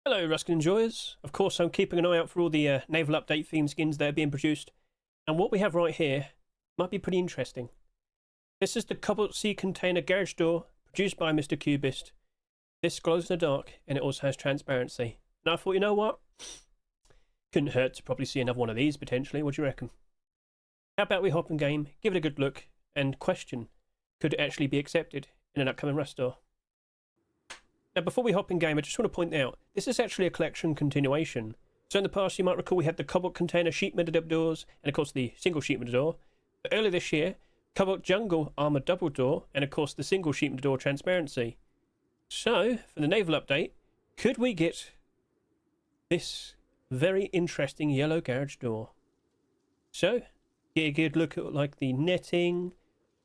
Hello, Ruskin enjoyers. Of course, I'm keeping an eye out for all the naval update theme skins that are being produced. And what we have right here might be pretty interesting. This is the Cobalt Sea Container Garage Door, produced by Mr. Cubist. This glows in the dark, and it also has transparency. And I thought, you know what? Couldn't hurt to probably see another one of these, potentially. What do you reckon? How about we hop in game, give it a good look, and question, could it actually be accepted in an upcoming Rust store? Now, before we hop in game, I just want to point out, this is actually a collection continuation. So in the past, you might recall we had the Cobalt Container sheet-metal double doors, and of course the single sheet-metal door. But earlier this year, Cobalt Jungle Armored Double Door, and of course the single sheet-metal door transparency. So, for the naval update, could we get this very interesting yellow garage door? So, get a good look at like the netting,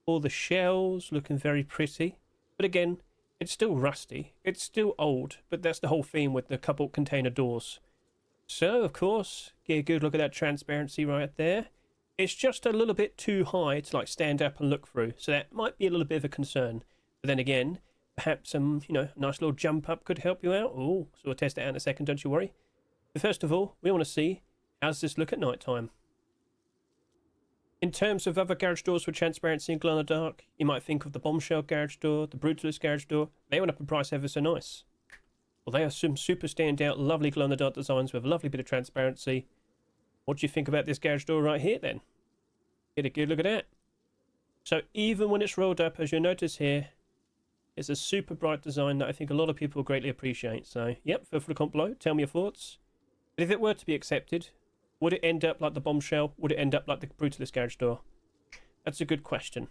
all the shells looking very pretty. But again, it's still rusty, it's still old, but that's the whole theme with the Cobalt Container doors. So, of course, get a good look at that transparency right there. It's just a little bit too high to like stand up and look through, so that might be a little bit of a concern. But then again, perhaps some, nice little jump up could help you out. Oh, so we'll test it out in a second, don't you worry. But first of all, we want to see, how does this look at night time? In terms of other garage doors with transparency and glow in the dark, you might think of the Bombshell garage door, the Brutalist garage door. They went up in price ever so nice. Well, they are some super standout, lovely glow in the dark designs with a lovely bit of transparency. What do you think about this garage door right here then? Get a good look at that. So even when it's rolled up, as you'll notice here, it's a super bright design that I think a lot of people greatly appreciate. So, yep, feel free to comment below, tell me your thoughts. But if it were to be accepted, would it end up like the Bombshell? Would it end up like the Brutalist garage door? That's a good question.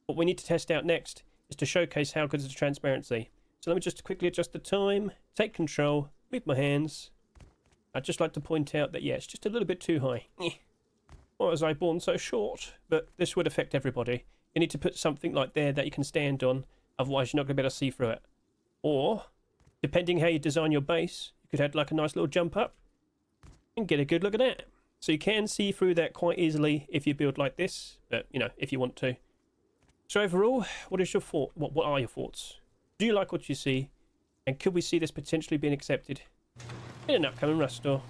What we need to test out next is to showcase how good is the transparency. So let me just quickly adjust the time, take control, move my hands. I'd just like to point out that, yeah, it's just a little bit too high. Why was I born so short? But this would affect everybody. You need to put something like there that you can stand on, otherwise you're not going to be able to see through it. Or, depending how you design your base, you could add like a nice little jump up and get a good look at that. So you can see through that quite easily if you build like this, but if you want to. So overall, what is your thought? What are your thoughts? Do you like what you see? And could we see this potentially being accepted in an upcoming Rust store?